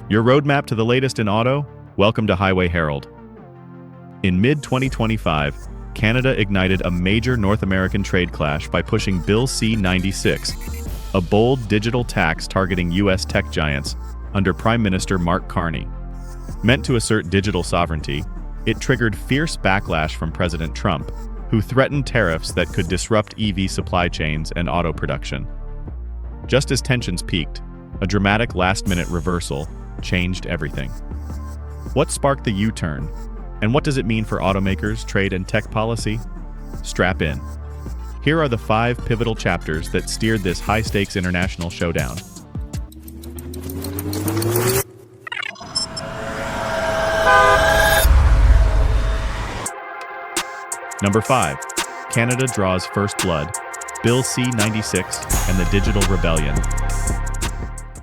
Your roadmap to the latest in auto? Welcome to Highway Herald. In mid-2025, Canada ignited a major North American trade clash by pushing Bill C-96, a bold digital tax targeting U.S. tech giants under Prime Minister Mark Carney. Meant to assert digital sovereignty, it triggered fierce backlash from President Trump, who threatened tariffs that could disrupt EV supply chains and auto production. Just as tensions peaked, a dramatic last-minute reversal changed everything. What sparked the U-turn? And what does it mean for automakers, trade, and tech policy? Strap in. Here are the 5 pivotal chapters that steered this high-stakes international showdown. Number 5. Canada draws first blood, Bill C-96 and the Digital Rebellion.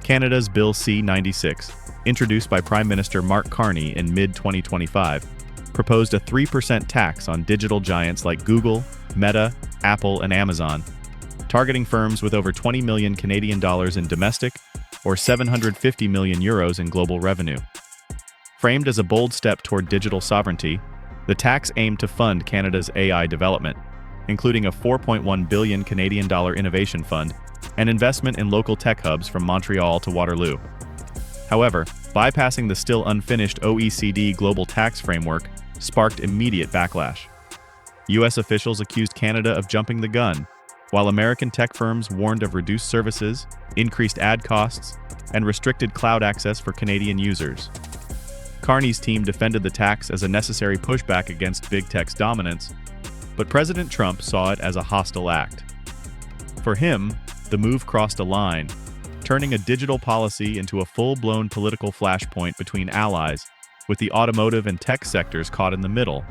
Canada's Bill C-96, introduced by Prime Minister Mark Carney in mid-2025, proposed a 3% tax on digital giants like Google, Meta, Apple, and Amazon, targeting firms with over 20 million Canadian dollars in domestic or 750 million euros in global revenue. Framed as a bold step toward digital sovereignty, the tax aimed to fund Canada's AI development, including a 4.1 billion Canadian dollar innovation fund and investment in local tech hubs from Montreal to Waterloo. However, bypassing the still unfinished OECD global tax framework sparked immediate backlash. U.S. officials accused Canada of jumping the gun, while American tech firms warned of reduced services, increased ad costs, and restricted cloud access for Canadian users. Carney's team defended the tax as a necessary pushback against big tech's dominance, but President Trump saw it as a hostile act. For him, the move crossed a line, turning a digital policy into a full-blown political flashpoint between allies, with the automotive and tech sectors caught in the middle.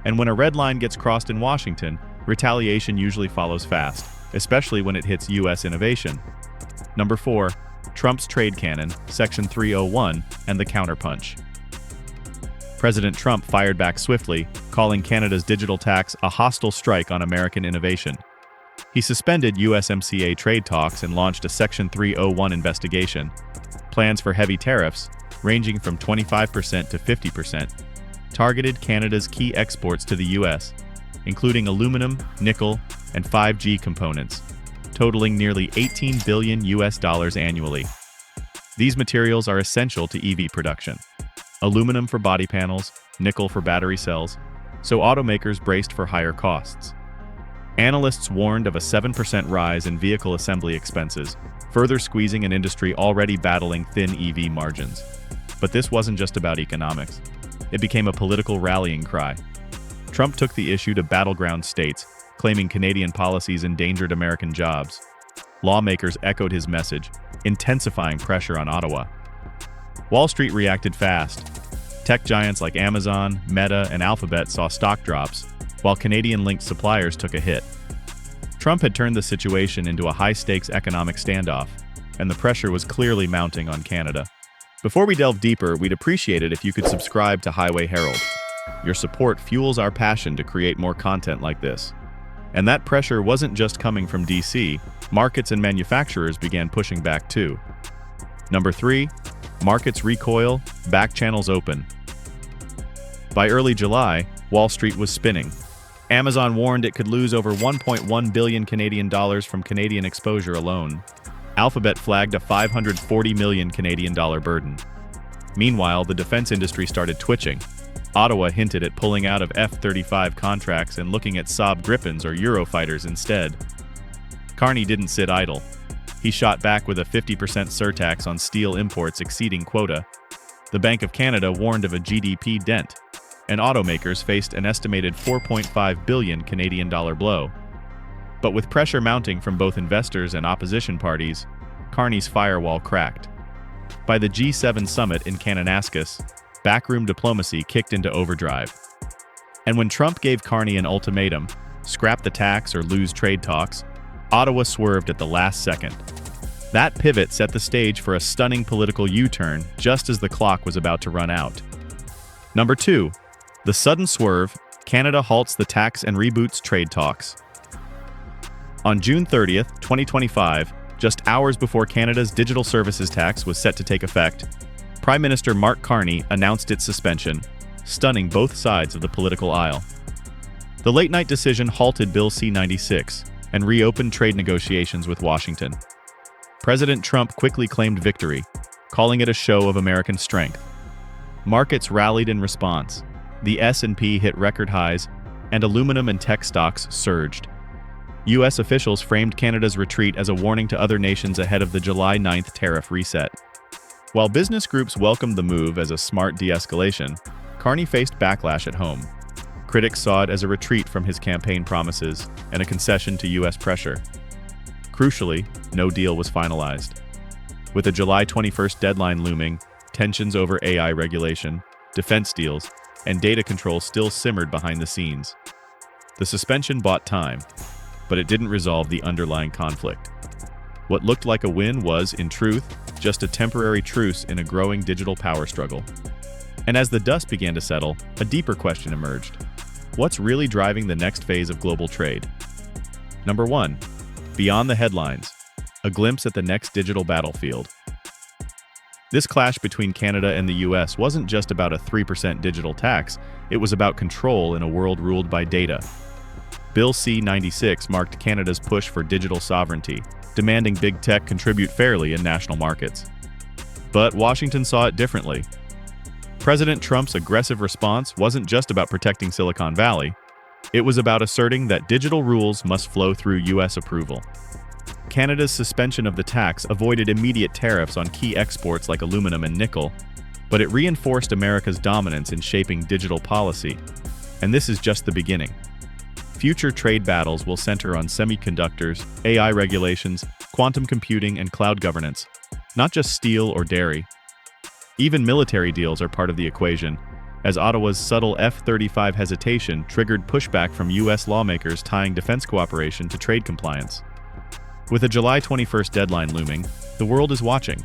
And when a red line gets crossed in Washington, retaliation usually follows fast, especially when it hits U.S. innovation. Number 4. Trump's trade cannon, Section 301, and the Counterpunch. President Trump fired back swiftly, calling Canada's digital tax a hostile strike on American innovation. He suspended USMCA trade talks and launched a Section 301 investigation. Plans for heavy tariffs, ranging from 25% to 50%, targeted Canada's key exports to the U.S., including aluminum, nickel, and 5G components, totaling nearly $18 billion annually. These materials are essential to EV production. Aluminum for body panels, nickel for battery cells, so automakers braced for higher costs. Analysts warned of a 7% rise in vehicle assembly expenses, further squeezing an industry already battling thin EV margins. But this wasn't just about economics. It became a political rallying cry. Trump took the issue to battleground states, claiming Canadian policies endangered American jobs. Lawmakers echoed his message, intensifying pressure on Ottawa. Wall Street reacted fast. Tech giants like Amazon, Meta, and Alphabet saw stock drops, while Canadian-linked suppliers took a hit. Trump had turned the situation into a high-stakes economic standoff, and the pressure was clearly mounting on Canada. Before we delve deeper, we'd appreciate it if you could subscribe to Highway Herald. Your support fuels our passion to create more content like this. And that pressure wasn't just coming from DC, markets and manufacturers began pushing back too. Number 3. Markets recoil, Backchannels open. By early July, Wall Street was spinning. Amazon warned it could lose over 1.1 billion Canadian dollars from Canadian exposure alone. Alphabet flagged a 540 million Canadian dollar burden. Meanwhile, the defense industry started twitching. Ottawa hinted at pulling out of F-35 contracts and looking at Saab Gripens or Eurofighters instead. Carney didn't sit idle. He shot back with a 50% surtax on steel imports exceeding quota. The Bank of Canada warned of a GDP dent, and automakers faced an estimated 4.5 billion Canadian dollar blow. But with pressure mounting from both investors and opposition parties, Carney's firewall cracked. By the G7 summit in Kananaskis, backroom diplomacy kicked into overdrive. And when Trump gave Carney an ultimatum, scrap the tax or lose trade talks, Ottawa swerved at the last second. That pivot set the stage for a stunning political U-turn just as the clock was about to run out. Number 2. The sudden swerve, Canada halts the tax and reboots trade talks. On June 30th, 2025, just hours before Canada's digital services tax was set to take effect, Prime Minister Mark Carney announced its suspension, stunning both sides of the political aisle. The late-night decision halted Bill C-96 and reopened trade negotiations with Washington. President Trump quickly claimed victory, calling it a show of American strength. Markets rallied in response. The S&P hit record highs, and aluminum and tech stocks surged. U.S. officials framed Canada's retreat as a warning to other nations ahead of the July 9th tariff reset. While business groups welcomed the move as a smart de-escalation, Carney faced backlash at home. Critics saw it as a retreat from his campaign promises and a concession to U.S. pressure. Crucially, no deal was finalized. With a July 21st deadline looming, tensions over AI regulation, defense deals, and data control still simmered behind the scenes. The suspension bought time, but it didn't resolve the underlying conflict. What looked like a win was, in truth, just a temporary truce in a growing digital power struggle. And as the dust began to settle, a deeper question emerged. What's really driving the next phase of global trade? Number 1. Beyond the headlines, a glimpse at the next digital battlefield. This clash between Canada and the US wasn't just about a 3% digital tax, it was about control in a world ruled by data. Bill C-96 marked Canada's push for digital sovereignty, demanding big tech contribute fairly in national markets. But Washington saw it differently. President Trump's aggressive response wasn't just about protecting Silicon Valley, it was about asserting that digital rules must flow through US approval. Canada's suspension of the tax avoided immediate tariffs on key exports like aluminum and nickel, but it reinforced America's dominance in shaping digital policy. And this is just the beginning. Future trade battles will center on semiconductors, AI regulations, quantum computing, and cloud governance, not just steel or dairy. Even military deals are part of the equation, as Ottawa's subtle F-35 hesitation triggered pushback from U.S. lawmakers tying defense cooperation to trade compliance. With a July 21st deadline looming, the world is watching.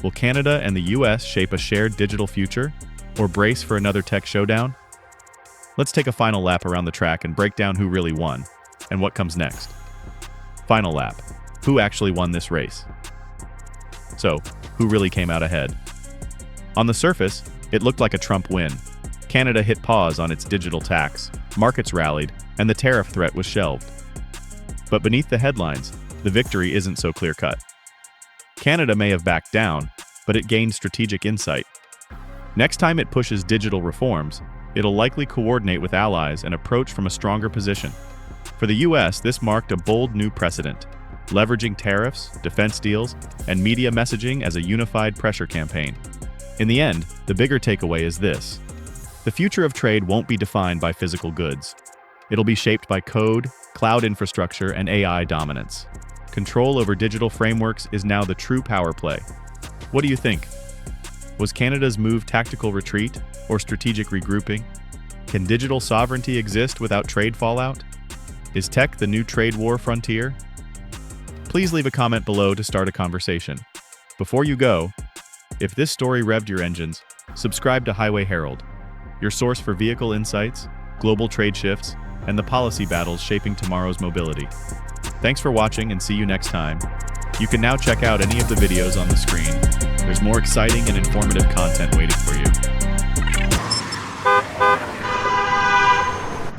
Will Canada and the U.S. shape a shared digital future, or brace for another tech showdown? Let's take a final lap around the track and break down who really won, and what comes next. Final lap. Who actually won this race? So, who really came out ahead? On the surface, it looked like a Trump win. Canada hit pause on its digital tax, markets rallied, and the tariff threat was shelved. But beneath the headlines, the victory isn't so clear-cut. Canada may have backed down, but it gained strategic insight. Next time it pushes digital reforms, it'll likely coordinate with allies and approach from a stronger position. For the US, this marked a bold new precedent, leveraging tariffs, defense deals, and media messaging as a unified pressure campaign. In the end, the bigger takeaway is this. The future of trade won't be defined by physical goods. It'll be shaped by code, cloud infrastructure, and AI dominance. Control over digital frameworks is now the true power play. What do you think? Was Canada's move tactical retreat or strategic regrouping? Can digital sovereignty exist without trade fallout? Is tech the new trade war frontier? Please leave a comment below to start a conversation. Before you go, if this story revved your engines, subscribe to Highway Herald, your source for vehicle insights, global trade shifts, and the policy battles shaping tomorrow's mobility. Thanks for watching and see you next time. You can now check out any of the videos on the screen. There's more exciting and informative content waiting for you.